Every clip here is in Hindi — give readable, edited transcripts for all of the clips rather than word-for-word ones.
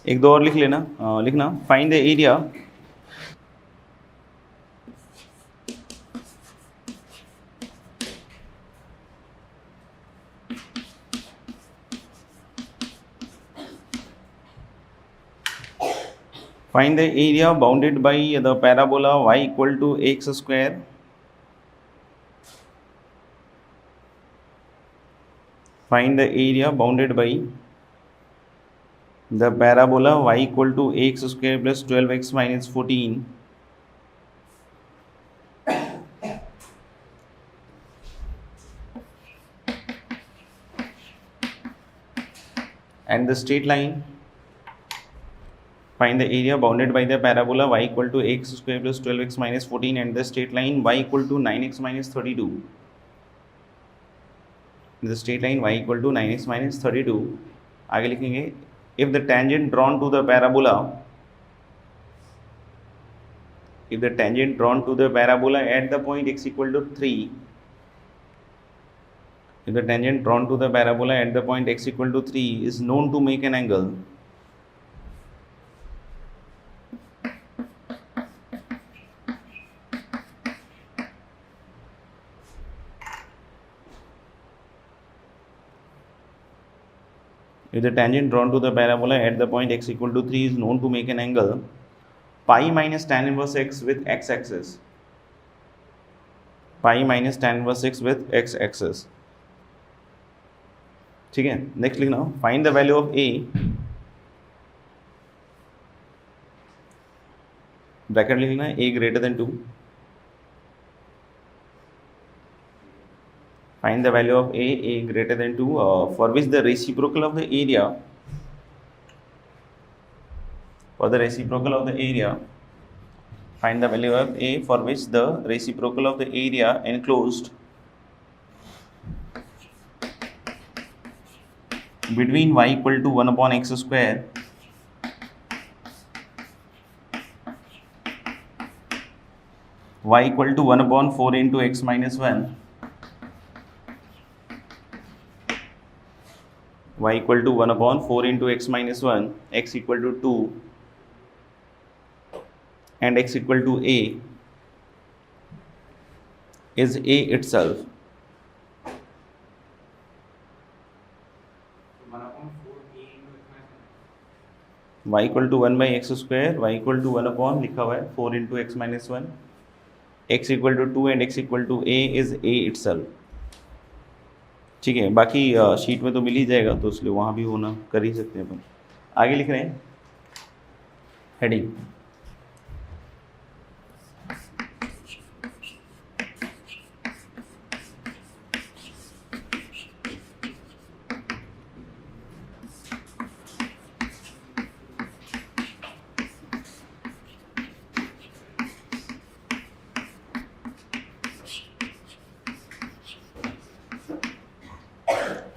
एक दो और लिख लेना, लिखना find the area find the area bounded by the parabola y equal to x square find the area bounded by the parabola y equal to x square plus 12x minus 14 and the straight line. Find the area bounded by the parabola y equal to x square plus 12x minus 14 and the straight line y equal to 9x minus 32. The straight line y equal to 9x minus 32. आगे लिखेंगे if the tangent drawn to the parabola at the point x equal to 3, if the tangent drawn to the parabola at the point x equal to 3 is known to make an angle, if the tangent drawn to the parabola at the point x equal to 3 is known to make an angle pi minus tan inverse x with x axis, pi minus tan inverse x with x axis. ठीक है, नेक्स्ट लिखना find the value of a, bracket लिखना है a greater than 2, find the value of a greater than 2 for which the reciprocal of the area, for the reciprocal of the area, find the value of a for which the reciprocal of the area enclosed between y equal to 1 upon x square y equal to 1 upon 4 into x minus 1, y equal to 1 upon 4 into x minus 1, x equal to 2 and x equal to a is a itself. y equal to 1 by x square, y equal to 1 upon लिखा हुआ है 4 into x minus 1, x equal to 2 and x equal to a is a itself. ठीक है, बाकी शीट में तो मिल ही जाएगा, तो इसलिए वहाँ भी होना कर ही सकते हैं अपन. आगे लिख रहे हैं heading,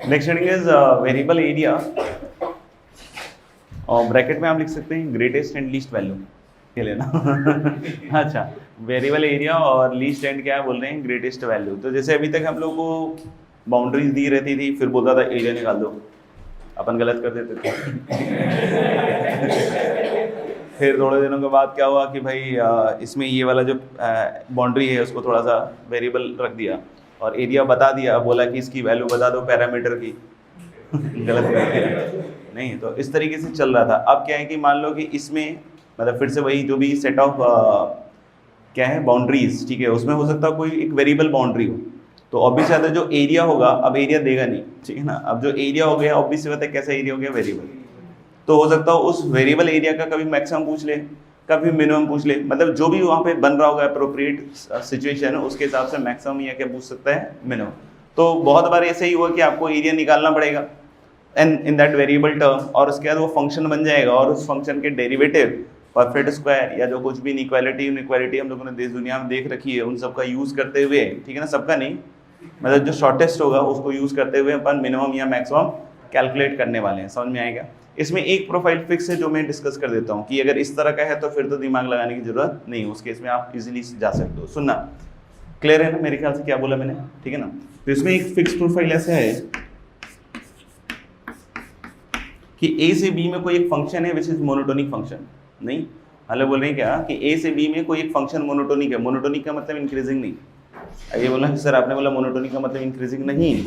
next heading is variable area, और ब्रैकेट में आप लिख सकते हैं ग्रेटेस्ट एंड लीस्ट वैल्यू के लेना. अच्छा, वेरिएबल एरिया और लीस्ट एंड क्या बोल रहे हैं, ग्रेटेस्ट वैल्यू. तो जैसे अभी तक हम लोग को बाउंड्रीज दी रहती थी, फिर बोलता था एरिया निकाल दो, अपन गलत कर देते थे. फिर थोड़े दिनों के बाद क्या हुआ कि भाई इसमें ये वाला जो बाउंड्री है उसको थोड़ा सा वेरिएबल रख दिया और एरिया बता दिया, बोला कि इसकी वैल्यू बता दो पैरामीटर की. गलत कर दिया नहीं, तो इस तरीके से चल रहा था. अब क्या है कि मान लो कि इसमें मतलब फिर से वही जो भी सेट ऑफ क्या है बाउंड्रीज, ठीक है, उसमें हो सकता है कोई एक वेरिएबल बाउंड्री हो, तो ऑब्वियस है जो एरिया होगा, अब एरिया देगा नहीं, ठीक है ना. अब जो एरिया हो गया ऑब्वियस बात है कैसा एरिया हो गया, वेरिएबल. तो हो सकता है उस वेरिएबल एरिया का कभी मैक्सिमम पूछ ले, कभी मिनिमम पूछ ले, मतलब जो भी वहाँ पे बन रहा होगा अप्रोप्रिएट सिचुएशन उसके हिसाब से मैक्सिमम या क्या पूछ सकता है, मिनिमम. तो बहुत बार ऐसे ही हुआ कि आपको एरिया निकालना पड़ेगा and in that variable term, और उसके बाद वो फंक्शन बन जाएगा और उस फंक्शन के डेरिवेटिव परफेक्ट स्क्वायर या जो कुछ भी इनइक्वालिटी हम लोगों ने देश दुनिया में देख रखी है उन सबका यूज़ करते हुए, ठीक है ना, सबका नहीं, मतलब जो शॉर्टेस्ट होगा उसको यूज़ करते हुए अपन मिनिमम या मैक्सिमम कैलकुलेट करने वाले हैं. समझ में आएगा. इसमें एक प्रोफाइल फिक्स है जो मैं डिस्कस कर देता हूँ कि अगर इस तरह का है तो फिर तो दिमाग लगाने की जरूरत नहीं, उस केस में आप इजीली जा सकते हो. सुनना क्लियर है ना मेरे ख्याल से, क्या बोला मैंने, ठीक है ना. तो इसमें एक फिक्स प्रोफाइल ऐसा है कि ए से बी में कोई एक फंक्शन है विच इज मोनोटोनिक फंक्शन? नहीं, मतलब बोल रहे हैं क्या कि ए से बी में कोई एक फंक्शन मोनोटोनिक है। मोनोटोनिक का मतलब इंक्रीजिंग नहीं। ये बोला कि सर आपने बोला मोनोटोनिक का मतलब इंक्रीजिंग नहीं।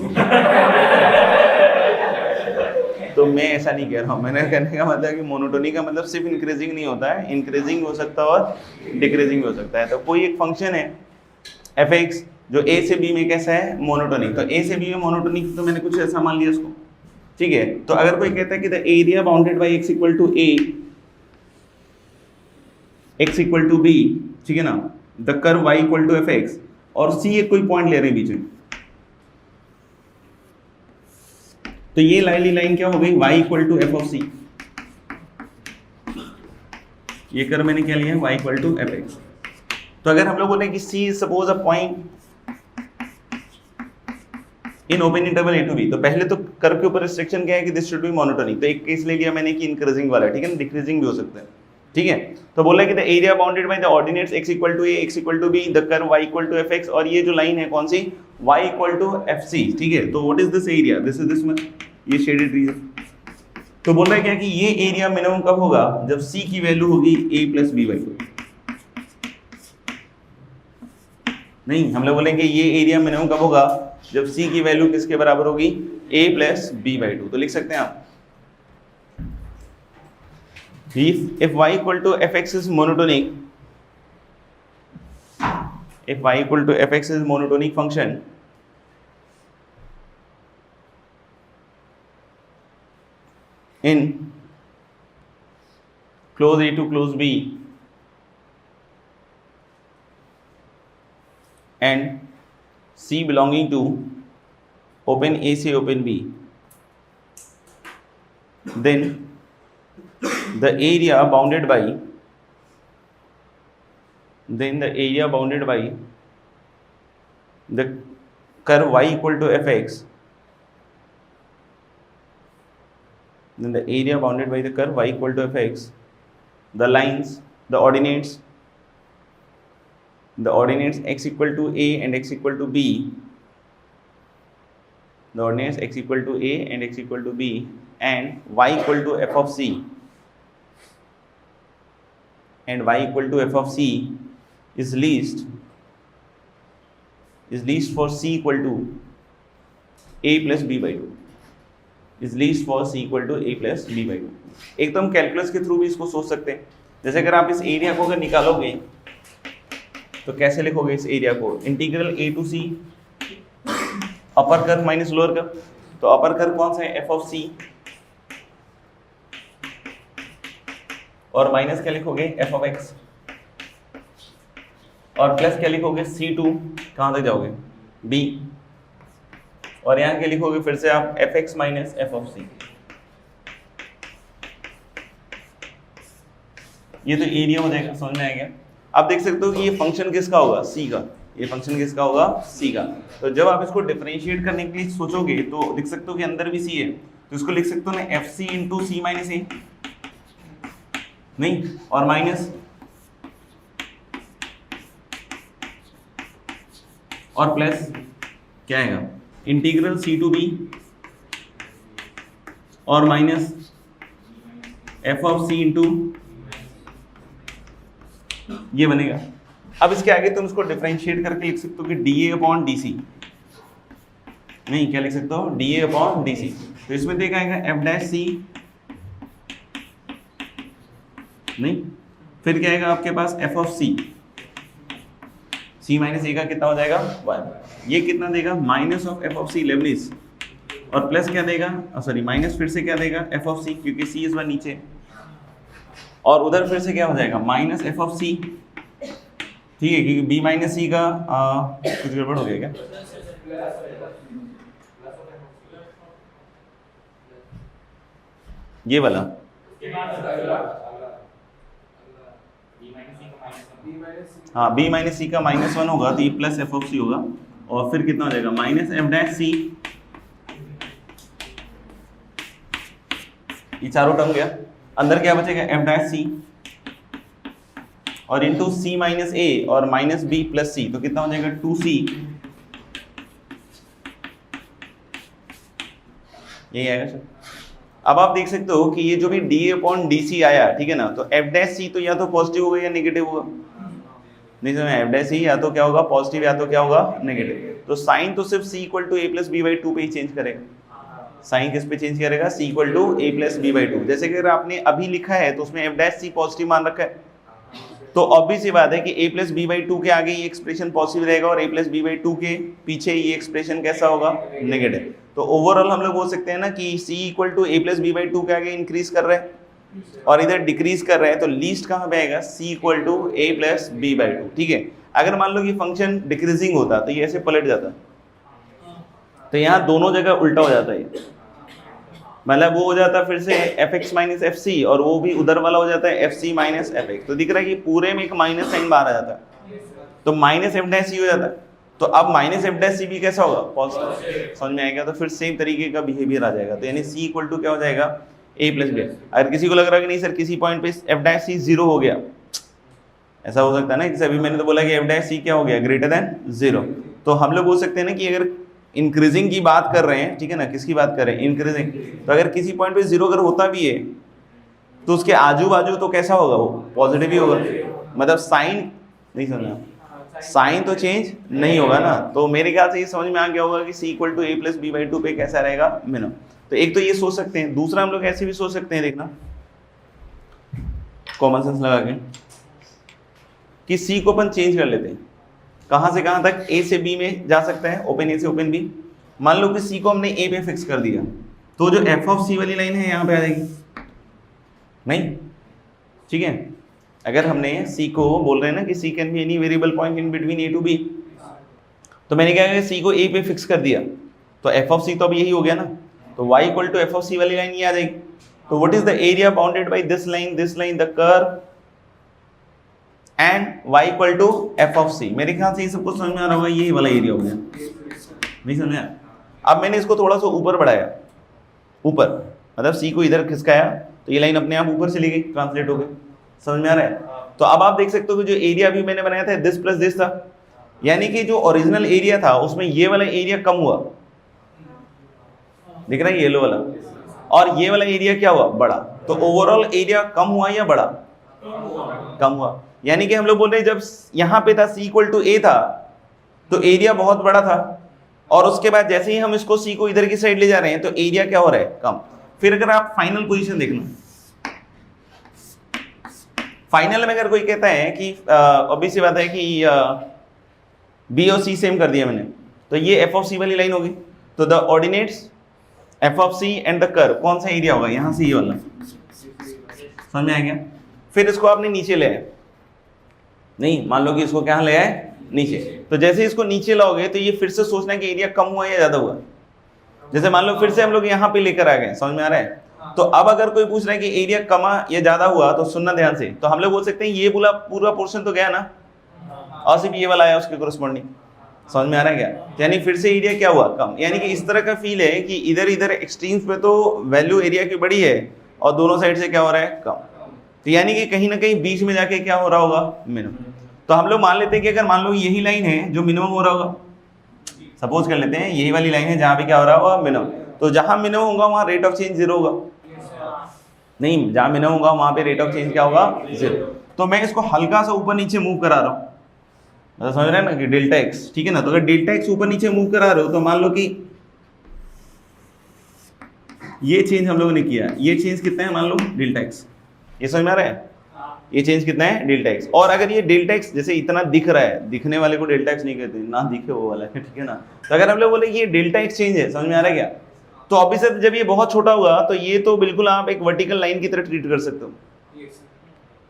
तो मैं ऐसा नहीं कह रहा हूँ। मैंने कहने का मतलब कि मोनोटोनिक का मतलब सिर्फ इंक्रीजिंग नहीं होता है, इंक्रीजिंग हो सकता है और डिक्रीजिंग हो सकता है। तो कोई एक फंक्शन है एफ एक्स जो ए से बी में कैसा है, मोनोटोनिक। तो ए से बी में मोनोटोनिक, तो मैंने कुछ ऐसा मान लिया इसको, ठीक है। तो अगर कोई कहता है कि the area bounded by X equal to A, X equal to B, ठीक है ना, the curve Y equal to F X, और सी एक कोई पॉइंट ले रहे हैं बीच में, तो ये लाइन क्या हो गई, y equal to F of C. ये कर मैंने क्या लिया, y equal to F X. तो अगर हम लोग बोले कि c is suppose a point in open interval a to b, तो पहले तो कर्व के ऊपर रिस्ट्रिक्शन क्या है कि दिस शुड बी मोनोटोनिक। तो एक केस ले लिया मैंने कि इंक्रीजिंग वाला, ठीक है ना, डिक्रीजिंग भी हो सकता है, ठीक है। तो बोला कि the area bounded by the ordinates x equal to a, x equal to b, the curve y equal to F X, और ये जो लाइन है कौन सी, y equal to F C, ठीक है। तो what is this area, this is this, ये शेडेड रीजन। तो बोल रहा है क्या कि ये एरिया मिनिमम कब होगा, जब c की वैल्यू होगी a plus B by two. नहीं, हम लोग बोलेंगे ये एरिया मिनिमम कब होगा, जब c की वैल्यू किसके बराबर होगी, a plus B by two. तो लिख सकते हैं आप, if y equal to fx is monotonic, if y equal to fx is monotonic function, in close A to close B and C belonging to open A से open B, then the area bounded by the curve y equal to fx, then the area bounded by the curve y equal to fx, the lines, the ordinates x equal to a and x equal to b, the ordinates x equal to a and x equal to b, and y equal to f of c, and y equal to f of c is least for c equal to a plus b by 2, is least for c equal to a plus b by 2। एक तो हम कैलकुलस के थ्रू भी इसको सोच सकते हैं। जैसे अगर आप इस एरिया को अगर निकालोगे तो कैसे लिखोगे इस एरिया को, integral a to c, upper curve minus lower curve. तो अपर कर्व कौन सा है, f ऑफ c, और माइनस क्या लिखोगे, f ऑफ x, और प्लस क्या लिखोगे, c2, कहां तक जाओगे, b, और यहां क्या लिखोगे फिर से आप, fx minus f of c। ये तो एरिया हो जाएगा, समझ में आएगा। आप देख सकते हो कि ये फंक्शन किसका होगा, c का, ये फंक्शन किसका होगा, c का। तो जब आप इसको डिफरेंशिएट करने के लिए सोचोगे तो लिख सकते हो कि अंदर भी c है, तो इसको लिख सकते हो ना F C into C minus A, नहीं, और माइनस, और प्लस क्या आएगा, इंटीग्रल सी टू बी, और minus F of C into, ये बनेगा। अब इसके आगे तुम इसको डिफरेंशिएट करके लिख सकते हो कि डी ए अपॉन डी सी, नहीं, क्या लिख सकते हो, डी ए अपॉन डी सी। तो इसमें देखा आएगा एफ डैश सी, नहीं, फिर क्या आएगा आपके पास F of C, C minus A का कितना हो जाएगा 1, ये कितना देगा, minus of F of C Leibniz, और प्लस क्या देगा, सॉरी माइनस फिर से क्या देगा, एफ ऑफ सी, क्योंकि सी इस बार नीचे, और उधर फिर से क्या हो जाएगा, माइनस एफ ऑफ सी, ठीक है, क्योंकि बी माइनस सी का कुछ गड़बड़ हो गया क्या, ये वाला, हाँ, बी माइनस सी का -1 होगा तो ये प्लस एफ ऑफ सी होगा, और फिर कितना हो जाएगा, माइनस एफ डैश सी, ये चारों टर्म गया, अंदर क्या बचेगा, एफ डैश सी, और इंटू सी माइनस ए और माइनस बी प्लस सी, तो कितना हो जाएगा 2c, यही आएगा सर। अब आप देख सकते हो कि ये जो भी dA/dC आया, ठीक है ना, तो f' तो या तो पॉजिटिव होगा या नेगेटिव होगा। नहीं समझ में, f' या तो क्या होगा पॉजिटिव या तो क्या होगा नेगेटिव। तो साइन तो सिर्फ c = a+b/2 पे ही चेंज करेगा। साइन किस पे चेंज करेगा? c = a+b/2। जैसे कि अगर आपने अभी लिखा है तो उसमें f' पॉजिटिव मान रखा है, तो ऑब्वियस सी बात है कि a+b/2 के आगे ये एक्सप्रेशन पॉजिटिव रहेगा और a+b/2 के पीछे ये एक्सप्रेशन कैसा होगा? नेगेटिव। तो ओवरऑल हम लोग बोल सकते हैं ना कि c = a+b/2 के आगे इंक्रीज कर रहे हैं और इधर डिक्रीज कर रहे हैं, तो लीस्ट कहाँ पे आएगा? c = a+b/2, ठीक है। अगर मान लो कि फंक्शन डिक्रीजिंग होता तो ये ऐसे पलट जाता, तो यहाँ दोनों जगह उल्टा हो जाता है, मतलब वो हो जाता फिर से fx - fc और वो भी उधर वाला हो जाता है fc - fx। तो दिख रहा है कि पूरे में एक माइनस साइन बाहर आ जाता है, तो -f' हो जाता है। तो अब -f' भी कैसा होगा? पॉजिटिव। समझ में आएगा? तो फिर सेम तरीके का बिहेवियर आ जाएगा। तो यानी c = क्या हो जाएगा? a+b। अगर किसी को लग रहा है कि नहीं सर किसी पॉइंट पे f' 0 हो गया, ऐसा हो सकता है ना, जैसे अभी मैंने तो बोला कि f' क्या हो गया? > 0। तो हम लोग बोल सकते हैं ना कि अगर इंक्रीजिंग की बात कर रहे हैं, ठीक है ना, किसकी बात कर रहे हैं? इंक्रीजिंग। तो अगर किसी पॉइंट पे 0 अगर होता भी है तो उसके आजू बाजू तो कैसा होगा? वो पॉजिटिव ही होगा, मतलब साइन नहीं समझना, साइन तो चेंज नहीं होगा ना। तो मेरे ख्याल से ये समझ में आ गया होगा कि c = a+b/2 पे कैसा रहेगा? मिनिमम। तो एक तो ये सोच सकते हैं, दूसरा हम लोग ऐसे भी सोच सकते हैं, देखना कॉमन सेंस लगा के, कि c को अपन चेंज कर लेते हैं। कहाँ से कहाँ तक? a से b में जा सकता है, ओपन a से ओपन b। मान लो कि c को हमने a पे फिक्स कर दिया, तो जो f(c) वाली लाइन है यहाँ पे आ जाएगी, नहीं? ठीक है, अगर हमने c को बोल रहे हैं ना कि c can be any variable point in between a to b, तो मैंने क्या किया? c को a पे फिक्स कर दिया, तो f(c) तो अब यही हो गया ना, तो y = f(c) वाली लाइन ये आ जाएगी। तो what is the area bounded by this line, the curve and y = f(c)। मेरे ख्याल से ये सब कुछ समझ में आ रहा होगा, यही वाला एरिया हो गया, नहीं समझ आया? अब मैंने इसको थोड़ा सा ऊपर बढ़ाया, ऊपर मतलब c को इधर खिसकाया, तो ये लाइन अपने आप ऊपर चली गई, ट्रांसलेट हो गई। समझ में आ रहा है? तो अब आप देख सकते हो कि जो एरिया अभी मैंने बनाया था दिस प्लस दिस था, यानी कि जो ओरिजिनल एरिया था उसमें ये वाला एरिया कम हुआ, दिख रहा है येलो वाला, और ये वाला एरिया क्या हुआ? बड़ा। तो ओवरऑल एरिया कम हुआ या बड़ा? कम हुआ। यानी कि हम लोग बोल रहे हैं जब यहाँ पे था c = a था तो एरिया बहुत बड़ा था, और उसके बाद जैसे ही हम इसको c को इधर की साइड ले जा रहे हैं तो एरिया क्या हो रहा है? कम। फिर अगर आप फाइनल पोजीशन देखना, फाइनल में अगर कोई कहता है कि ऑब्वियस सी बात है कि b और c सेम कर दिया मैंने, तो ये f(c) वाली लाइन होगी, तो the ordinates f(c) and the curve कौन सा एरिया होगा? यहाँ से ये वाला। समझ में आ गया? फिर इसको आपने नीचे ले आए, नहीं मान लो कि इसको क्या ले आए? नीचे। तो जैसे इसको नीचे लाओगे तो ये फिर से सोचना कि एरिया कम हुआ या ज्यादा हुआ। जैसे मान लो फिर से हम लोग यहाँ पे लेकर आ गए, समझ में आ रहा है? तो अब अगर कोई पूछ रहा है कि एरिया कमा या ज्यादा हुआ, तो सुनना ध्यान से, तो हम लोग बोल सकते हैं ये पूरा पोर्शन तो गया ना, और सिर्फ ये वाला आया उसके कोरस्पॉन्डिंग। समझ में आ रहा है क्या? यानी फिर से एरिया क्या हुआ? कम। यानी कि इस तरह का फील है कि इधर इधर एक्सट्रीम्स पे तो वैल्यू एरिया की बड़ी है और दोनों साइड से क्या हो रहा है? कम। तो यानी कि कहीं ना कहीं बीच में जाके क्या हो रहा होगा? मिनिमम। तो हम लोग मान लेते हैं कि अगर मान लो यही लाइन है जो मिनिमम हो रहा होगा, सपोज कर लेते हैं यही वाली लाइन है जहाँ पे क्या हो रहा होगा? मिनिमम। तो जहाँ मिनिमम होगा वहाँ रेट ऑफ चेंज 0 होगा, नहीं जहाँ मिनिमम होगा वहाँ पे रेट ऑफ चेंज क्या होगा? 0। तो मैं इसको हल्का सा ऊपर नीचे मूव करा रहा हूँ, मतलब समझ रहे हैं ना कि डेल्टा एक्स, ठीक है ना। तो अगर डेल्टा एक्स ऊपर नीचे मूव करा रहे हो तो मान लो कि ये चेंज हम लोगों ने किया, ये चेंज कितना है? मान लो डेल्टा एक्स। ये समझ में आ रहा है? ये चेंज कितना है? Delta x. और अगर ये डेल्टा एक्स जैसे इतना दिख रहा है, दिखने वाले को डेल्टा एक्स नहीं कहते, ना दिखे वो वाला है, ठीक है ना। तो अगर हम लोग बोले ये डेल्टा एक्स चेंज है, समझ में आ रहा है क्या? तो ऑब्वियसली जब ये बहुत छोटा होगा तो ये तो बिल्कुल आप एक वर्टिकल लाइन की तरह ट्रीट कर सकते हो,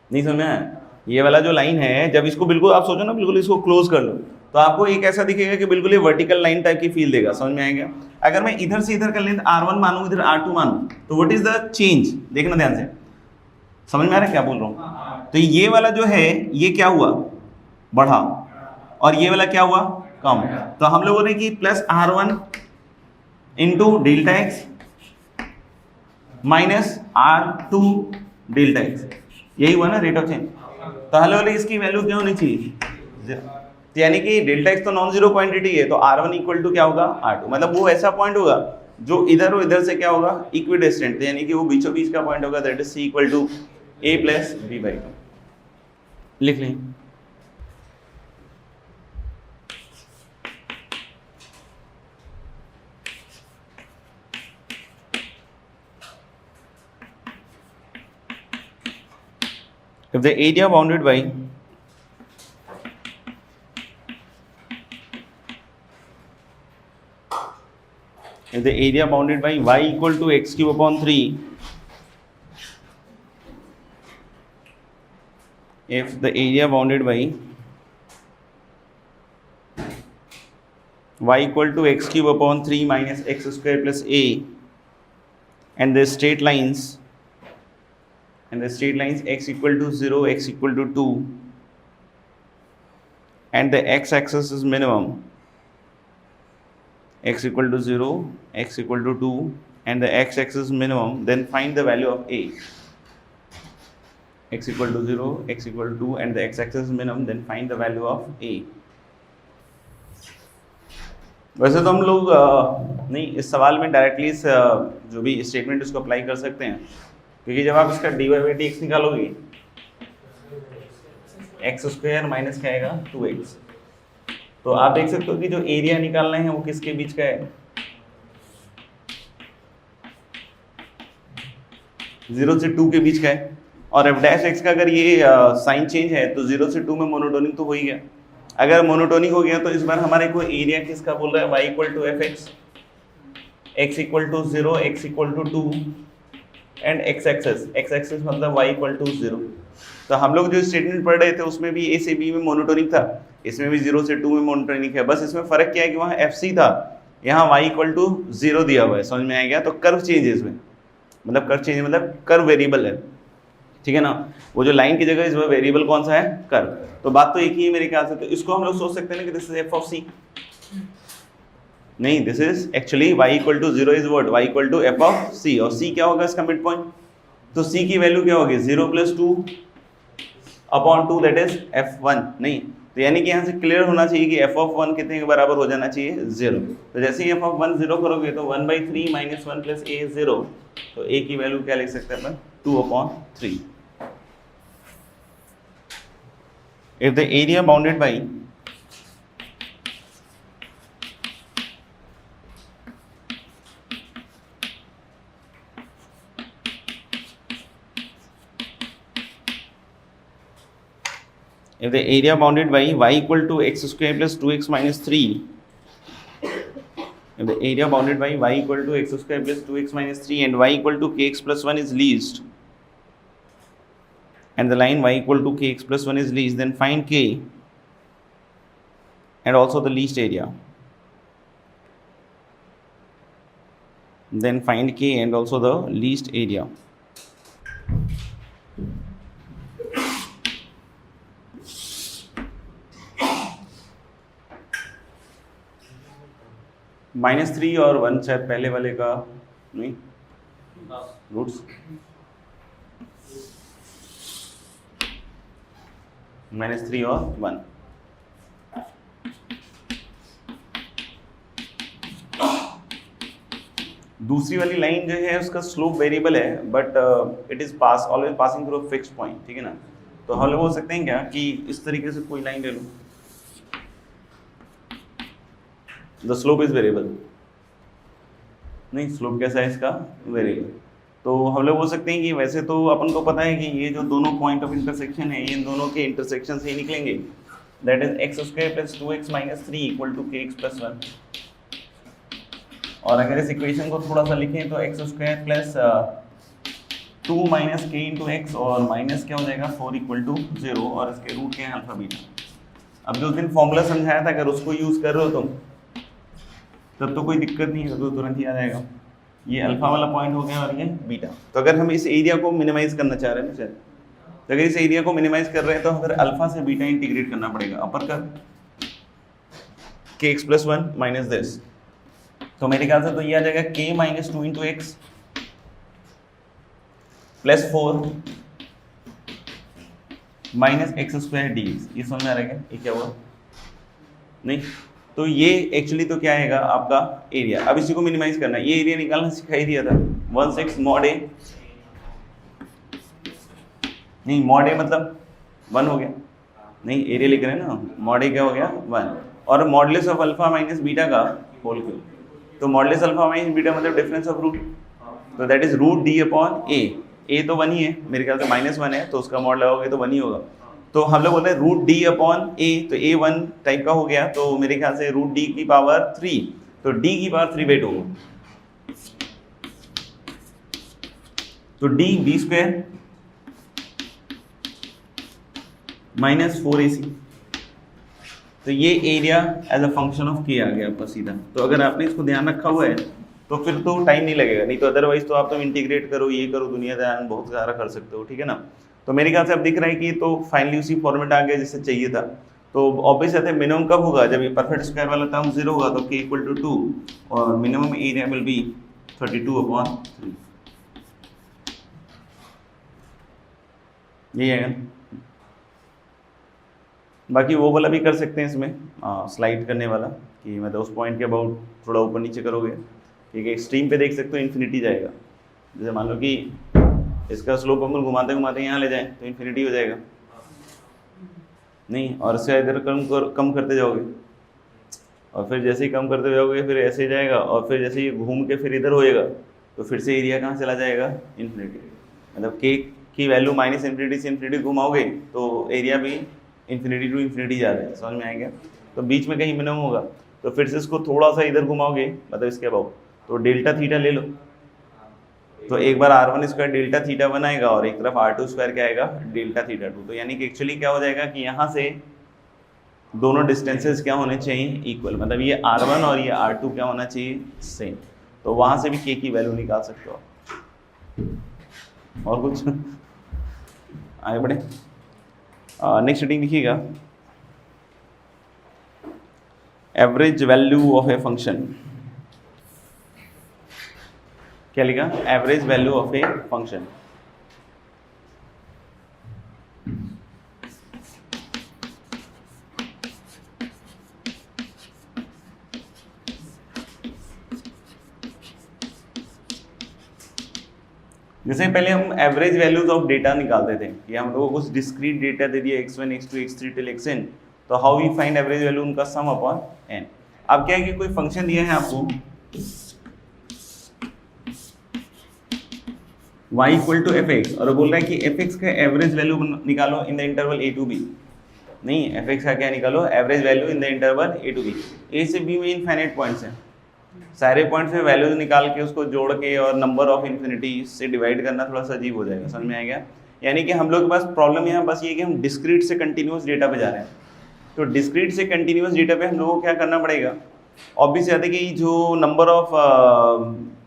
नहीं समझ में आया? ये वाला जो लाइन है, जब इसको बिल्कुल आप सोचो ना, बिल्कुल इसको क्लोज कर लो तो आपको एक ऐसा दिखेगा कि बिल्कुल ये वर्टिकल लाइन टाइप की फील देगा। समझ में आएगा? अगर मैं इधर से इधर का लेंथ r1 मानूं, इधर r2 मानूं, तो व्हाट इज द चेंज? देखना ध्यान से, समझ में आ रहा है क्या बोल रहा हूँ? तो ये वाला जो है ये क्या हुआ? बढ़ा, और ये वाला क्या हुआ? कम। तो हम लोग बोल रहे हैं कि plus r1 into delta x minus r2 delta x, यही हुआ ना रेट ऑफ चेंज। तो हेलो इसकी वैल्यू क्या होनी चाहिए? तो यानी कि डेल्टा एक्स तो नॉन जीरो क्वांटिटी है, तो r1 इक्वल टू क्या होगा? r2। मतलब वो ऐसा पॉइंट होगा जो इधर और इधर से क्या होगा, इक्विडिस्टेंट, यानी कि वो बीचों बीच का पॉइंट होगा, that is C equal to A plus B by two. लिख लें। If the area bounded by y equal to x cube upon 3, if the area bounded by y equal to x cube upon 3 minus x square plus a, and the straight lines x equal to 0, x equal to 2, and the x axis is minimum, x equal to 0, x equal to 2, and the x axis minimum, then find the value of a. X equal to 0, x equal to 2, and the x axis minimum, then find the value of a. वैसे तो हम लोग नहीं इस सवाल में डायरेक्टली इस जो भी स्टेटमेंट उसको अप्लाई कर सकते हैं, क्योंकि जब आप इसका dy बाई dx निकालोगे एक्स स्क्वायर माइनस क्या आएगा 2x, तो आप देख सकते हो कि जो एरिया निकालना है वो किसके बीच का है, 0 से 2 के बीच का है। और f डैश x का अगर ये साइन चेंज है तो 0 से 2 में मोनोटोनिक तो हो ही गया। अगर मोनोटोनिक हो गया तो इस बार हमारे को एरिया किसका बोल रहा है, y equal to F X, x equal to 0, x equal to 2, and x axis मतलब y इक्वल टू 0। तो हम लोग जो स्टेटमेंट पढ़ रहे थे उसमें भी a से b में मोनोटोनिक था, इसमें भी 0 से 2 में मोनोटोनिक है, बस इसमें फ़र्क क्या है कि वहाँ fc था, यहाँ y इक्वल टू 0 दिया हुआ है। समझ में आ गया? तो कर्व चेंज है इसमें, मतलब कर्व चेंज मतलब कर्व वेरिएबल है, ठीक है ना। वो जो लाइन की जगह इसमें वेरिएबल कौन सा है, कर्व। तो बात तो एक ही है मेरे ख्याल से। तो इसको हम लोग सोच सकते हैं ना कि this is f of c, नहीं, this is actually y equal to 0 is what, y equal to F of c, और c क्या होगा इसका मिड पॉइंट, तो c की वैल्यू क्या होगी 0 plus 2 upon 2, that is f1। नहीं, तो यानी कि यहाँ से क्लियर होना चाहिए कि f ऑफ 1 कितने के बराबर हो जाना चाहिए, 0। तो जैसे ही f ऑफ 1 0 करोगे तो 1/3 माइनस 1 प्लस a 0, तो a की वैल्यू क्या लिख सकते हैं अपन, 2/3। If the area bounded by y equal to x square plus 2x minus 3, if the area bounded by y equal to x square plus 2x minus 3 and y equal to kx plus 1 is least, and the line y equal to kx plus 1 is least, then find k and also the least area. Then find k and also the least area. -3 और 1 शायद पहले वाले का नहीं, रूट्स -3 और 1। दूसरी वाली लाइन जो है उसका स्लोप वेरिएबल है, but it is always passing through fixed point, ठीक है ना। तो हम लोग बोल सकते हैं क्या कि इस तरीके से कोई लाइन ले लो, द स्लोप इज वेरिएबल, नहीं स्लोप कैसा है इसका, वेरिएबल। तो हम लोग बोल सकते हैं कि वैसे तो अपन को पता है कि ये जो दोनों पॉइंट ऑफ इंटरसेक्शन है ये इन दोनों के इंटरसेक्शन से ही निकलेंगे, that is X square plus 2x minus 3 equal to kx plus 1। और अगर इस इक्वेशन को थोड़ा सा लिखें तो x square plus 2 minus k into x, और माइनस क्या हो जाएगा 4 इक्वल टू 0, और इसके रूट के हैं अल्फा बीटा। अब जो दिन फॉर्मूला समझाया था अगर उसको यूज़ कर रहे हो तुम तब तो कोई दिक्कत नहीं है, तो तुरंत ही आ जाएगा। ये अल्फा वाला पॉइंट हो गया और ये बीटा। तो अगर हम इस एरिया को मिनिमाइज करना चाह रहे हैं ना, तो अगर इस एरिया को मिनिमाइज कर रहे हैं तो फिर अल्फा से बीटा इंटीग्रेट करना पड़ेगा, अपर कर kx प्लस 1 माइनस दिस, तो मेरे ख्याल से तो ये आ जाएगा k minus 2 into x plus 4 minus x square D x. ये समझ में आ रहा है क्या, ये क्या हुआ, नहीं तो ये एक्चुअली तो क्या आएगा आपका एरिया। अब इसी को मिनिमाइज करना है, ये एरिया निकालना सिखाई दिया था 1/6 mod A, नहीं mod A मतलब 1 हो गया, नहीं एरिया लिख रहे हैं ना, mod A क्या हो गया 1, और modulus of alpha minus beta का होल क्यूब, तो मॉडुलस अल्फा माइनस बीटा मतलब डिफरेंस ऑफ रूट, तो that is root d upon a तो 1 ही है मेरे ख्याल से, -1 है तो उसका मॉड लगाओगे तो 1 ही होगा, तो हम लोग बोलते हैं रूट डी अपॉन ए, तो ए 1 टाइप का हो गया, तो मेरे ख्याल से रूट डी की पावर 3, तो डी की पावर 3/2, तो डी बी स्क्वायर -4ac, तो ये area as a function of K आ गया आपका सीधा। तो अगर आपने इसको ध्यान रखा हुआ है तो फिर तो टाइम नहीं लगेगा, नहीं तो अदरवाइज तो आप तो इंटीग्रेट करो, ये करो, दुनिया ध्यान बहुत सारा कर सकते हो, ठीक है ना। तो मेरे ख्याल से अब दिख रहा है कि तो फाइनली उसी फॉर्मेट आ गया जैसे चाहिए था। तो ऑब्वियस है मिनिमम कब होगा, जब ये परफेक्ट स्क्वायर वाला टर्म 0 होगा, तो k = 2 और मिनिमम एरिया विल बी 32/3, यही है। बाकी वो वाला भी कर सकते हैं इसमें, स्लाइड करने वाला, कि मतलब उस पॉइंट के अबाउट थोड़ा ऊपर नीचे करोगे, ठीक है, एक्सट्रीम पे देख सकते हो इन्फिनिटी जाएगा, जैसे मान लो कि इसका स्लोप हम घुमाते घुमाते यहाँ ले जाएं तो इन्फिनिटी हो जाएगा, नहीं, और इससे इधर कम करते जाओगे, और फिर जैसे ही कम करते जाओगे फिर ऐसे जाएगा, और फिर जैसे ही घूम के फिर इधर होएगा तो फिर से एरिया कहाँ चला जाएगा, इन्फिनिटी, मतलब के की वैल्यू -∞ से इन्फिनिटी घुमाओगे तो एरिया भी इन्फिनिटी टू इन्फिनिटी जा रहा है, समझ में आएगा। तो बीच में कहीं मिनिमम होगा, तो फिर से इसको थोड़ा सा इधर घुमाओगे, मतलब इसके अबाउट, तो डेल्टा थीटा ले लो, तो एक बार r1² डेल्टा थीटा 1 आएगा और एक तरफ r2² क्या आएगा, डेल्टा थीटा 2, तो यानी कि एक्चुअली क्या हो जाएगा कि यहाँ से दोनों डिस्टेंसेस क्या होने चाहिए, इक्वल, मतलब ये r1 और ये r2 क्या होना चाहिए, सेम, तो वहाँ से भी k की वैल्यू निकाल सकते हो। और कुछ आगे बढ़े, नेक्स्ट हेडिंग लिखिएगा, average value of a function, क्या लिखा, average value of a function. जैसे पहले हम एवरेज वैल्यूज ऑफ डेटा निकालते थे कि हम लोगों को कुछ डिस्क्रीट डेटा दे दिया x1 x2 x3 till xn, तो how we find average value, उनका सम अपॉन n। अब क्या है कि कोई फंक्शन दिया है आपको y = fx और बोल रहा है कि fx का एवरेज वैल्यू निकालो in the interval a to b, नहीं fx का क्या निकालो, average value in the interval a to b, a से b में इनफाइनाइट पॉइंट्स हैं, सारे पॉइंट्स में वैल्यूज निकाल के उसको जोड़ के और नंबर ऑफ इन्फिनिटी से डिवाइड करना थोड़ा सा अजीब हो जाएगा, समझ में आएगा। यानी कि हम लोग के पास प्रॉब्लम यहाँ बस ये है कि हम डिस्क्रीट से कंटिन्यूस डेटा पे जा रहे हैं, तो डिस्क्रीट से कंटिन्यूस डेटा पे हम लोगों को क्या करना पड़ेगा, ऑब्वियस है कि जो नंबर ऑफ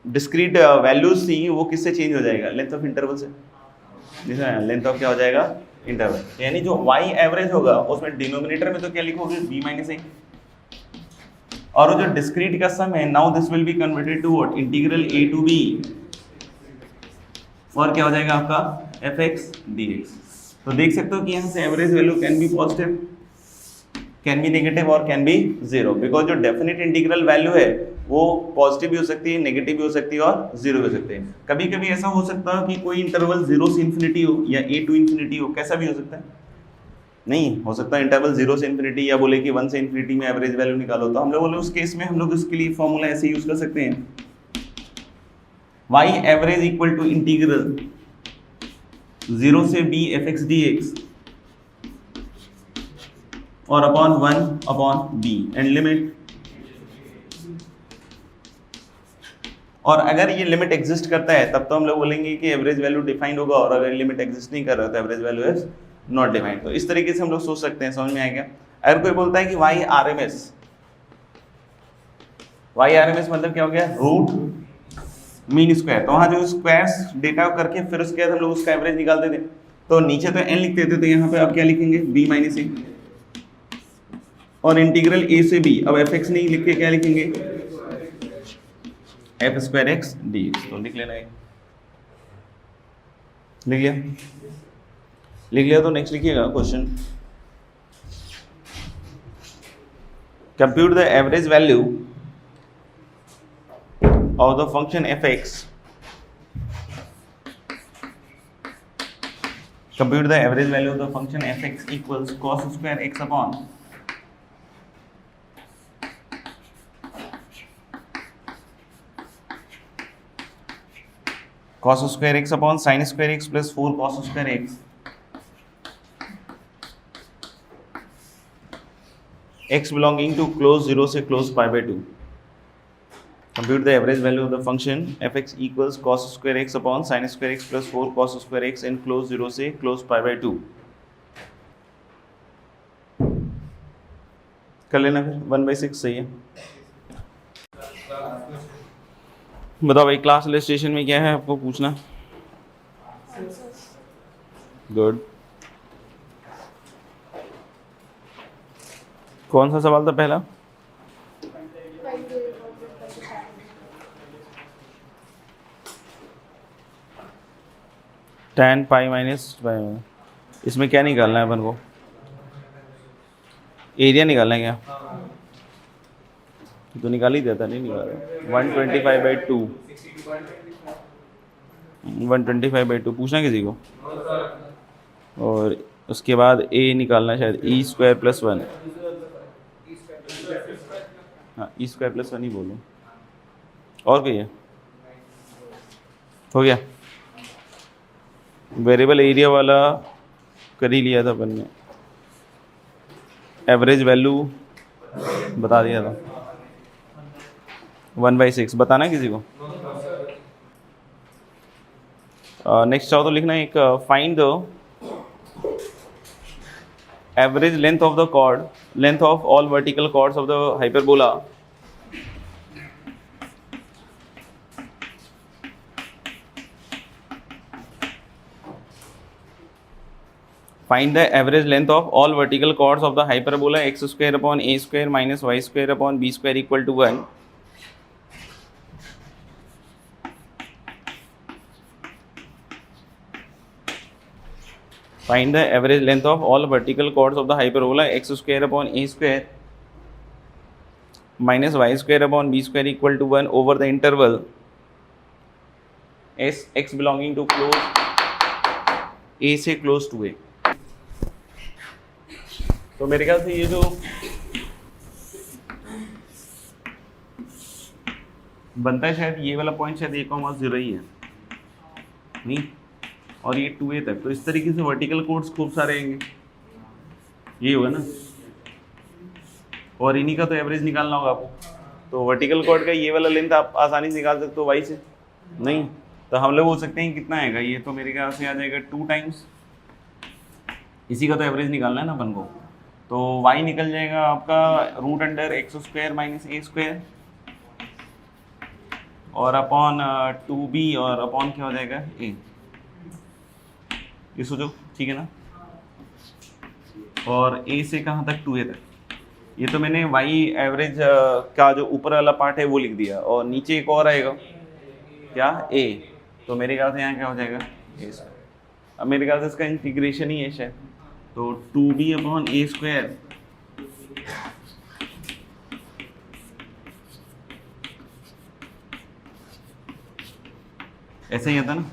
डिस्क्रीट वैल्यूज थी वो किससे चेंज हो जाएगा, लेंथ ऑफ इंटरवल से, लेंथ ऑफ क्या हो जाएगा, इंटरवल, यानी जो y एवरेज होगा उसमें डिनोमिनेटर में तो क्या लिखोगे, b - a, और जो डिस्क्रीट का सम है, now this will be converted to what, integral a to b, और क्या हो जाएगा आपका fx dx। तो देख सकते हो कि यहाँ से average value can be positive, can be negative और कैन बी 0, बिकॉज जो डेफिनेट इंटीग्रल वैल्यू है वो पॉजिटिव भी हो सकती है, नेगेटिव भी हो सकती है और 0 भी हो सकते हैं। कभी कभी ऐसा हो सकता है कि कोई इंटरवल 0 से इन्फिनिटी हो या a to इन्फिनिटी हो, कैसा भी हो सकता है, नहीं हो सकता इंटरवल 0 से इन्फिनिटी, या बोले कि 1 से इन्फिनिटी में एवरेज वैल्यू निकालो, तो हम लोग बोले उस केस में हम लोग इसके लिए फॉर्मूला ऐसे यूज कर सकते हैं, y average equal to integral 0 से b fx dx और अपॉन 1/b एंड लिमिट, और अगर ये लिमिट एग्जिस्ट करता है तब तो हम लोग बोलेंगे कि एवरेज वैल्यू डिफाइंड होगा, और अगर लिमिट एग्जिस्ट नहीं कर रहा तो average value is not defined. तो इस तरीके से हम लोग सोच सकते हैं, समझ में आएगा। अगर कोई बोलता है कि y RMS मतलब क्या हो गया, रूट मीन स्क्वायर, तो वहाँ जो स्क्वायर्स डेटा करके फिर उसके बाद हम लोग उसका एवरेज निकालते थे, तो नीचे तो n लिखते थे, तो यहाँ पे अब क्या लिखेंगे, b - a, और इंटीग्रल a से b, अब fx नहीं लिख के क्या लिखेंगे, f²x dx, तो लिख लेना है, लिख लिया तो नेक्स्ट लिखिएगा question. compute the average value of the function fx, compute the average value of the function fx equals cos square x upon cos square x upon sin square x plus 4 cos square x x belonging to close 0 से close pi by 2. Compute the average value of the function fx equals cos square x upon sin square x plus 4 cos square x in close 0 से close pi by 2. कर लेना फिर 1/6 सही है. बताओ भाई क्लास इलस्ट्रेशन में क्या है आपको पूछना. गुड. कौन सा सवाल था पहला. tan pi minus pi. इसमें क्या निकालना है अपन को. एरिया निकालना है क्या. तो निकाल ही देता. नहीं निकाला. 125/2 125/2 पूछना किसी को. और उसके बाद a निकालना शायद e स्क्वायर प्लस 1. हाँ e स्क्वायर प्लस 1 ही बोलो. और क्या है. हो गया. वेरिएबल एरिया वाला कर ही लिया था अपन ने. एवरेज वैल्यू बता दिया था. 1/6 बताना किसी को. नेक्स्ट चाहो तो लिखना एक find the average length of the chord, length of all vertical chords of the hyperbola find the average length of all vertical chords of the hyperbola x square upon a square minus y square upon b square equal to 1. Find the average length of all vertical chords of the hyperbola x square upon a square minus y square upon b square equal to 1 over the interval s x belonging to close a से close to a. तो मेरे ख्याल से ये जो बनता है शायद ये वाला पॉइंट शायद 1,0 ही है नहीं. और ये 2a तक. तो इस तरीके से वर्टिकल कोड्स खूब सारे आएंगे. ये होगा ना. और इन्हीं का तो एवरेज निकालना होगा आपको. तो वर्टिकल कोड का ये वाला लेंथ आप आसानी से निकाल सकते हो y से. नहीं तो हम लोग बोल सकते हैं कितना आएगा. ये तो मेरे ख्याल से आ जाएगा 2 टाइम्स. इसी का तो एवरेज निकालना है ना अपन को. तो y निकल जाएगा आपका root under x square minus a square और अपॉन 2b और अपॉन क्या हो जाएगा a. ये सोचो ठीक है ना. और a से कहाँ तक 2a तक. ये तो मैंने y एवरेज का जो ऊपर वाला पार्ट है वो लिख दिया. और नीचे एक और आएगा क्या a. तो मेरे ख्याल से यहाँ क्या हो जाएगा a स्क्वायर. अब मेरे ख्याल से इसका इंटीग्रेशन ही है शायद. तो 2b अपॉन a स्क्वायर ऐसे ही आता ना.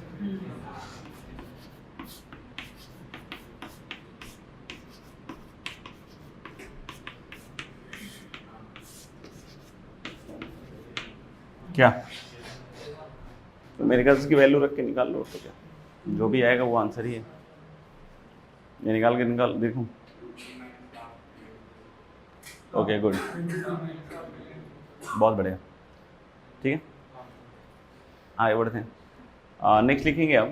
क्या तो मेरे ख्याल से इसकी वैल्यू रख के निकाल लो. तो क्या जो भी आएगा वो आंसर ही है. ये निकाल के निकाल देखूं. Okay good. बहुत बढ़िया. ठीक है आगे बढ़ते हैं. नेक्स्ट लिखेंगे आप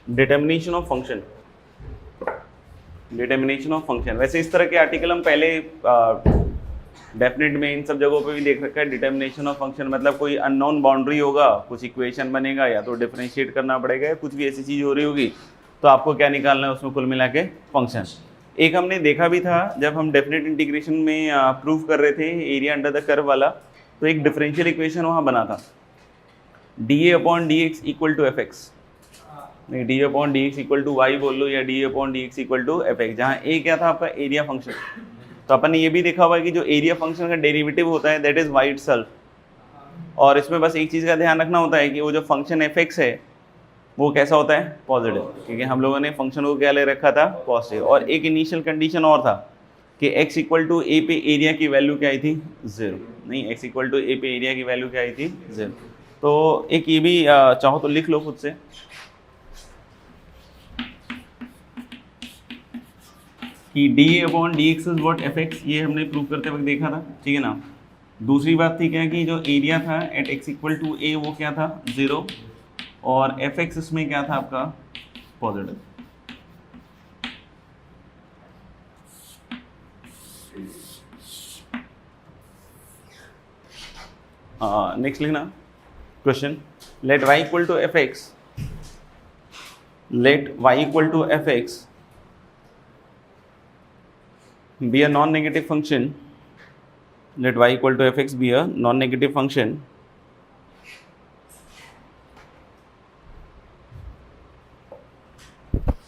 determination of function. Determination of function. वैसे इस तरह के आर्टिकल हम पहले डेफिनेट में इन सब जगहों पे भी देख रखा है. डिटर्मिनेशन ऑफ फंक्शन मतलब कोई अननोन बाउंड्री होगा, कुछ इक्वेशन बनेगा या तो डिफरेंशिएट करना पड़ेगा या कुछ भी ऐसी चीज़ हो रही होगी तो आपको क्या निकालना है उसमें कुल मिला के फंक्शन. एक हमने देखा भी था जब हम डेफिनेट इंटीग्रेशन में प्रूव कर रहे थे एरिया अंडर द कर्व वाला, तो एक डिफरेंशियल इक्वेशन वहाँ बना था, d A upon d x equal to F x, नहीं d upon d x equal to y बोल लो या d upon d x equal to F x, जहाँ ए क्या था आपका एरिया फंक्शन। तो अपन ने ये भी देखा हुआ है कि जो एरिया फंक्शन का डेरिवेटिव होता है दैट इज वाई इटसेल्फ, और इसमें बस एक चीज़ का ध्यान रखना होता है कि वो जो फंक्शन एफ एक्स है वो कैसा होता है, पॉजिटिव, क्योंकि हम लोगों ने फंक्शन को क्या ले रखा था, पॉजिटिव। और एक इनिशियल कंडीशन और था कि x इक्वल टू ए पे एरिया की वैल्यू क्या आई थी, 0, नहीं x इक्वल टू ए पे एरिया की वैल्यू क्या आई थी, 0। तो एक ये भी चाहो तो लिख लो खुद से कि D upon d x is what F x, ये हमने प्रूव करते वक्त देखा था, ठीक है ना। दूसरी बात थी क्या कि जो एरिया था एट x इक्वल टू ए वो क्या था, 0, और एफ एक्स इसमें क्या था आपका, पॉजिटिव। नेक्स्ट लिखना question, let y equal to F X, let y equal to F X be a non-negative function, let y equal to fx be a non-negative function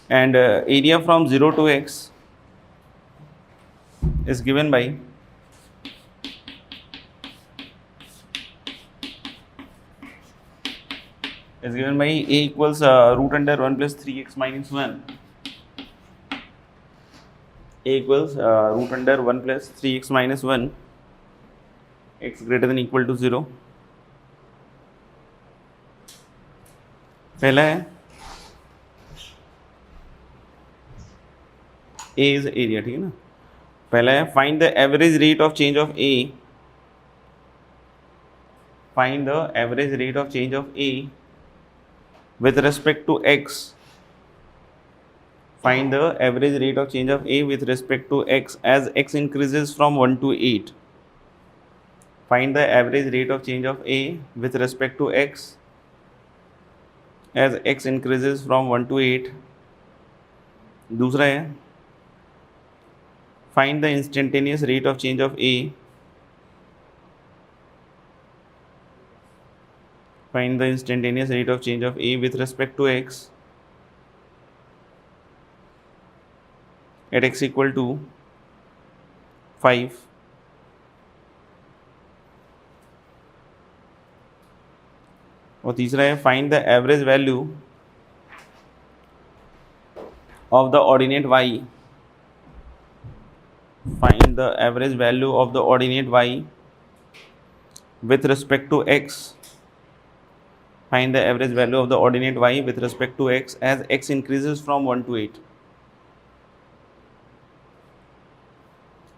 and area from 0 to x is given by a equals root under 1 plus 3x minus 1, a equals root under 1 plus 3x minus 1, x greater than equal to 0। पहला है a is area, ठीक है ना। पहला है find the average rate of change of a, find the average rate of change of a with respect to x, find the average rate of change of a with respect to x as x increases from 1 to 8, find the average rate of change of a with respect to x as x increases from 1 to 8। दूसरा है find the instantaneous rate of change of a, find the instantaneous rate of change of a with respect to x at x equal to 5, और तीसरा है find the average value of the ordinate y, find the average value of the ordinate y with respect to x, find the average value of the ordinate y with respect to x as x increases from 1 to 8,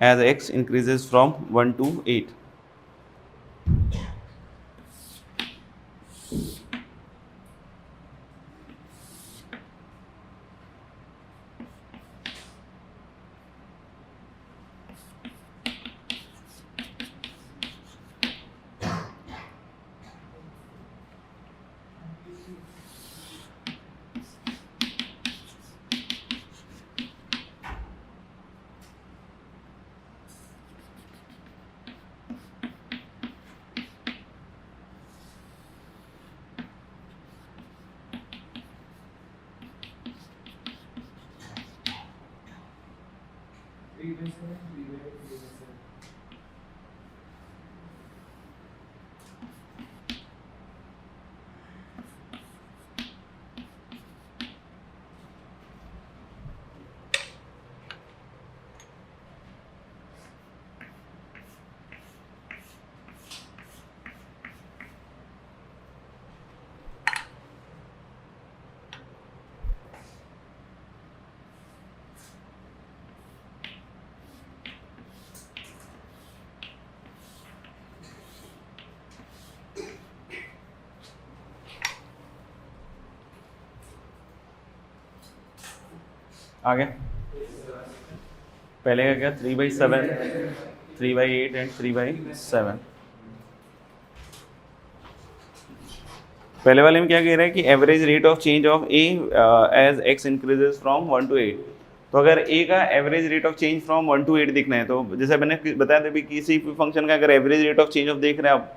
as x increases from 1 to 8। आगे पहले का क्या 3/7, 3/8 एंड 3/7। पहले वाले में क्या कह रहा है कि average rate of change of A as X increases from 1 to 8, तो अगर ए का average rate of change from 1 to 8 देखना है, तो जैसे मैंने बताया था भी किसी भी फंक्शन का अगर average rate of change of देख रहे हैं आप,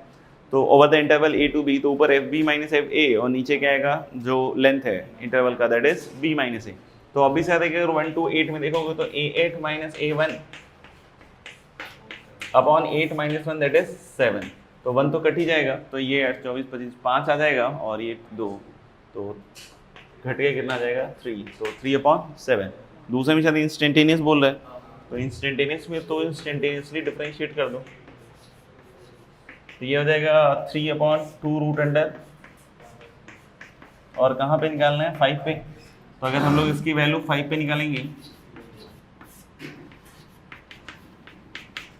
तो over the interval a to b, तो ऊपर F B minus F A और नीचे क्या आएगा जो लेंथ है इंटरवल का, that is b minus A. तो अभी से अगर 1 to 8 में देखोगे तो a8 minus a1 upon 8 minus 1 that is 7, तो 1 तो कट ही जाएगा, तो ये 8 24 25 5 आ जाएगा और ये 2, तो घट के कितना आ जाएगा 3, तो 3/7। दूसरे में शायद इंस्टेंटेनियस बोल रहा है, तो इंस्टेंटेनियस में तो इंस्टेंटेनियसली डिफरेंशिएट कर दो, तो ये हो जाएगा 3/2 रूट अंडर, और कहाँ पे निकालना है 5 पे, तो अगर हम लोग इसकी वैल्यू 5 पे निकालेंगे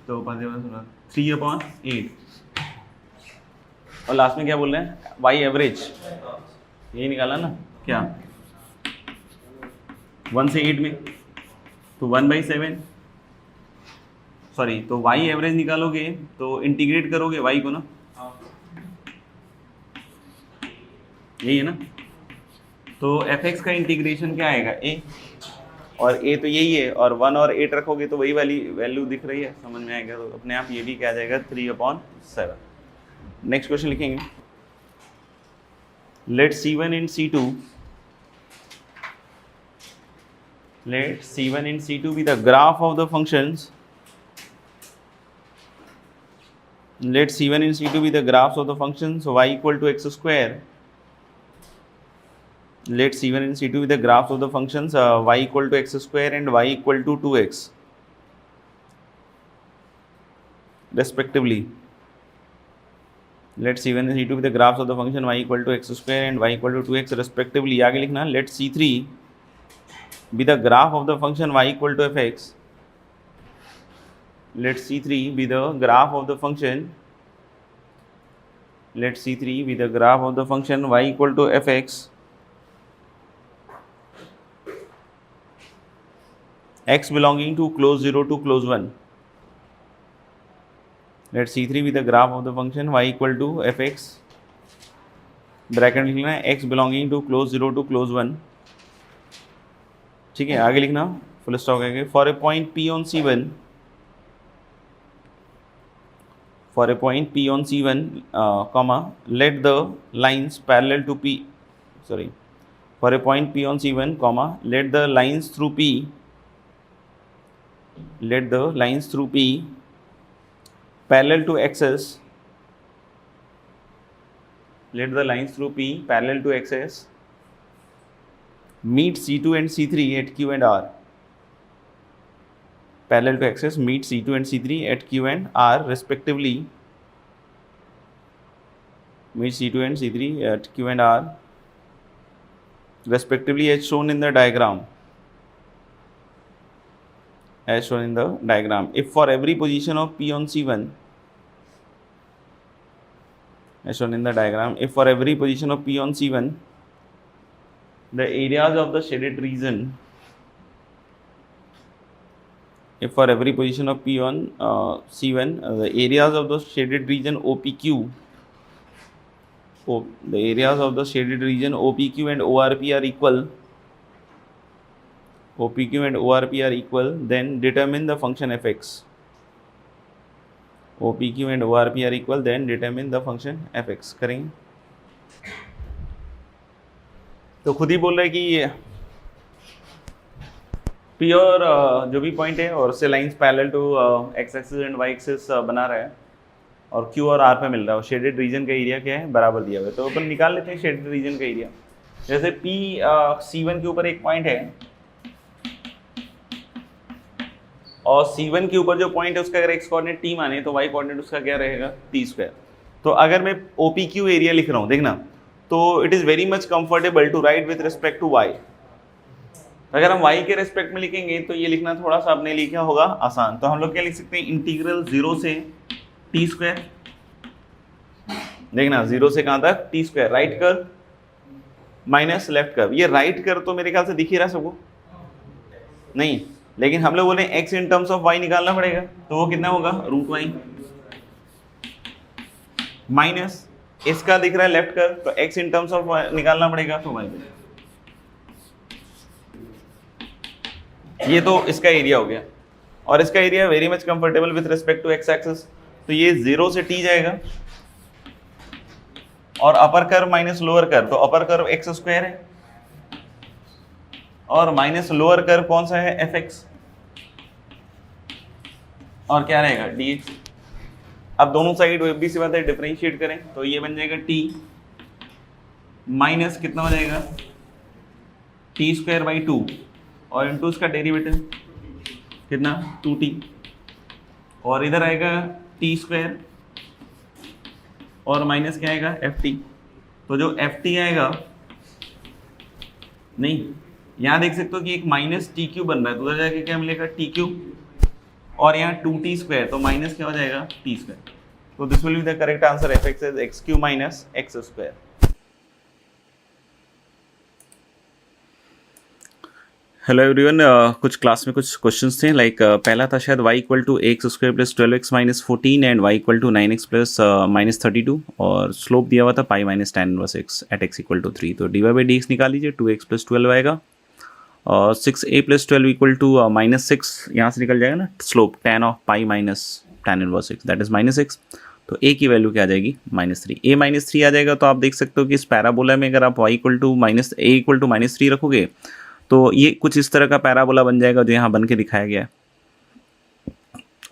तो 3/8, और लास्ट में क्या बोल रहे हैं y एवरेज, यही निकाला ना क्या 1 से 8 में, तो 1/7, सॉरी, तो y एवरेज निकालोगे तो इंटीग्रेट करोगे y को ना, यही है ना, तो fx का इंटीग्रेशन क्या आएगा a, और a तो यही है, और 1 और 8 रखोगे तो वही वाली वैल्यू दिख रही है, समझ में आएगा, तो अपने आप ये भी क्या आ जाएगा 3/7। नेक्स्ट क्वेश्चन लिखेंगे, late C1 and C2, let C1 and C2 be the graph of the functions, let C1 and C2 be the graphs of the functions y equal to x square, let C1 and C2 be the graphs of the functions y equal to x square and y equal to 2x respectively. Let C1 and C2 be the graphs of the function y equal to x square and y equal to 2x respectively. आगे लिखना, let C3 be the graph of the function y equal to fx, let C3 be the graph of the function, let C3 be the graph of the function y equal to fx, x belonging to close 0 to close 1, let C3 be the graph of the function y equal to fx, bracket लिखना है x belonging to close 0 to close 1, ठीक है। आगे लिखना फुल स्टॉप है, for a point p on C1, for a point p on C1 comma let the lines parallel to p, sorry, for a point p on C1 comma let the lines through p, let the lines through p parallel to axis, let the lines through p parallel to axis meet C2 and C3 at Q and R, parallel to axis meet C2 and C3 at Q and R respectively, meet C2 and C3 at Q and R respectively as shown in the diagram, as shown in the diagram. If for every position of P on C1, as shown in the diagram, if for every position of P on C1 the areas of the shaded region, if for every position of P on C1 the areas of the shaded region OPQ, the areas of the shaded region OPQ and ORP are equal, OPQ and ORP are equal, then determine the function fx, OPQ and ORP are equal, then determine the function fx करेंगे। तो खुद ही बोल रहा है कि P और जो भी पॉइंट है और उससे lines parallel to x axis and y axis बना रहा है, और Q और R पे मिल रहा है, और शेडेड रीजन का एरिया क्या है बराबर दिया हुआ है, तो अपन निकाल लेते हैं शेडेड रीजन का एरिया। जैसे P C1 के ऊपर एक पॉइंट है और C1 के ऊपर जो पॉइंट है उसका अगर x कोऑर्डिनेट t माने तो y कोऑर्डिनेट उसका क्या रहेगा t²। तो अगर मैं OPQ एरिया लिख रहा हूँ देखना, तो it is very much comfortable to write with respect to y। अगर हम y के रिस्पेक्ट में लिखेंगे तो ये लिखना थोड़ा सा अपने लिए क्या होगा आसान, तो हम लोग क्या लिख सकते हैं इंटीग्रल 0 से t², देखना 0 से कहाँ तक t², right curve minus left curve. ये राइट कर्व तो मेरे ख्याल से दिख ही रहा सबको नहीं, लेकिन हम लोग बोले x in terms of y निकालना पड़ेगा, तो वो कितना होगा √y माइनस इसका दिख रहा है लेफ्ट कर्व, तो x इन टर्म्स ऑफ निकालना पड़ेगा तो y ये तो इसका एरिया हो गया, और इसका area very much comfortable with respect to x axis, तो ये 0 से t जाएगा, और upper curve minus lower curve, तो अपर कर्व एक्स स्क्वायर है और माइनस लोअर कर्व कौन सा है, एफ एक्स, और क्या रहेगा dx। अब दोनों साइड भी सी बात है डिफरेंशिएट करें, तो ये बन जाएगा t माइनस कितना हो जाएगा टी स्क्वायर बाई 2, और इंटू इसका डेरिवेटिव कितना 2t, और इधर आएगा टी स्क्वायर और माइनस क्या आएगा एफ टी। तो जो एफ टी आएगा, नहीं यहाँ देख सकते हो कि एक माइनस टी क्यू बन रहा है, तो उधर जाके क्या मिलेगा टी क्यू, और यहाँ 2t स्क्वायर, तो माइनस क्या हो जाएगा टी स्क्वायर। तो this will be the correct answer, f x is x cube minus x square. Hello everyone, कुछ क्लास में कुछ क्वेश्चंस थे, लाइक पहला था शायद y equal to x square plus 12x minus 14 and y equal to 9x plus minus 32, और स्लोप दिया हुआ था pi minus tan inverse x at x equal to 3। तो dy बाई dx निकाल लीजिए, 2x प्लस 12 आएगा, और 6a plus 12 equal to minus 6, यहाँ से निकल जाएगा ना slope tan of pi minus tan inverse x, that is minus 6। तो a की वैल्यू क्या आ जाएगी -3, a -3 आ जाएगा। तो आप देख सकते हो कि इस पैराबोला में अगर आप y equal to minus a equal to -3 रखोगे तो ये कुछ इस तरह का पैराबोला बन जाएगा जो यहाँ बन के दिखाया गया है,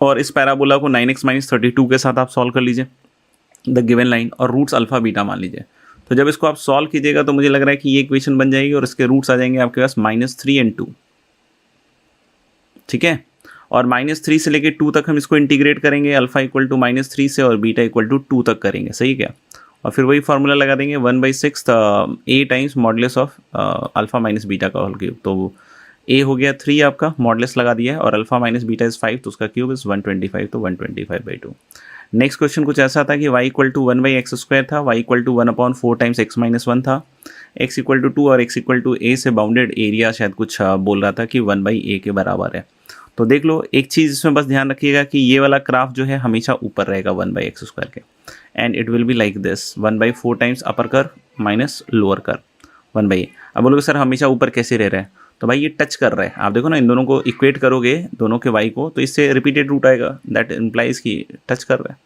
और इस पैराबोला को 9x माइनस 32 के साथ आप सॉल्व कर लीजिए द गिवन लाइन, और रूट्स अल्फा बीटा मान लीजिए। तो जब इसको आप सॉल्व कीजिएगा तो मुझे लग रहा है कि ये इक्वेशन बन जाएगी, और इसके रूट्स आ जाएंगे आपके पास -3 और 2, ठीक है। और -3 से लेके 2 तक हम इसको इंटीग्रेट करेंगे, अल्फा इक्वल टू -3 से और बीटा इक्वल टू 2 तक करेंगे, सही क्या। और फिर वही फार्मूला लगा देंगे 1/6 a times modulus of alpha minus beta का होल क्यूब। तो a हो गया 3 आपका, मॉडुलस लगा दिया है, और अल्फा माइनस बीटा इज 5, तो उसका क्यूब इज 125, तो 125/2। नेक्स्ट क्वेश्चन कुछ ऐसा था कि y equal to 1/x square था, y equal to 1/4 times x minus 1 था, x इक्वल टू 2 और x इक्वल टू a से बाउंडेड एरिया शायद कुछ बोल रहा था कि 1/a के बराबर है। तो देख लो, एक चीज़ इसमें बस ध्यान रखिएगा कि ये वाला ग्राफ जो है हमेशा ऊपर रहेगा 1/x स्क्वायर के, and it will be like this 1/4 times upper curve minus lower curve 1/a। अब बोलोगे सर हमेशा ऊपर कैसे रह रहा है, तो भाई ये टच कर रहा है, आप देखो ना इन दोनों को इक्वेट करोगे दोनों के y को, तो इससे रिपीटेड रूट आएगा, दैट इम्प्लाइज कि टच कर रहा है।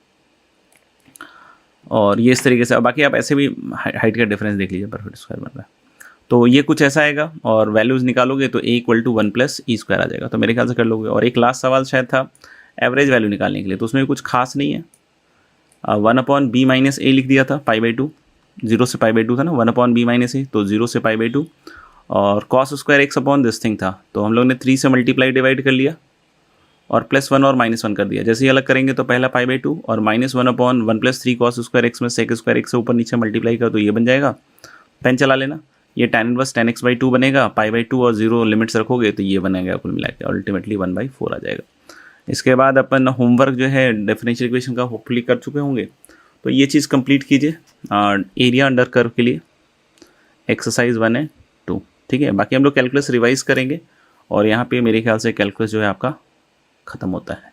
और ये इस तरीके से, बाकी आप ऐसे भी हाइट का डिफरेंस देख लीजिए, परफेक्ट स्क्वायर बन रहा है। तो ये कुछ ऐसा आएगा, और वैल्यूज़ निकालोगे तो a equal to 1 plus e square आ जाएगा, तो मेरे ख्याल से कर लोगे। और एक लास्ट सवाल शायद था एवरेज वैल्यू निकालने के लिए, तो उसमें भी कुछ खास नहीं है, 1/b माइनस a लिख दिया था π/2, 0 से π/2 था ना, 1/b माइनस a, तो 0 से π/2, और cos square x upon this thing था, तो हम लोग ने 3 से मल्टीप्लाई डिवाइड कर लिया, और +1 और -1 कर दिया। जैसे ही अलग करेंगे तो पहला π/2 और -1/1 + 3 cos स्क्वायर x में sec स्क्वायर x से ऊपर नीचे मल्टीप्लाई कर, तो ये बन जाएगा, पेन चला लेना, ये tan इनवर्स tan x/2 बनेगा, π/2 और 0 लिमिट्स रखोगे तो ये बनेगा, कुल मिला के अल्टीमेटली 1/4 आ जाएगा। इसके बाद अपन होमवर्क जो है डिफरेंशियल इक्वेशन का होपफुली कर चुके होंगे, तो ये चीज़ कंप्लीट कीजिए एरिया अंडर कर्व के लिए, एक्सरसाइज 1 है 2, ठीक है। बाकी हम लोग कैलकुलस रिवाइज करेंगे, और यहाँ पे मेरे ख्याल से कैलकुलस जो है आपका ख़त्म होता है।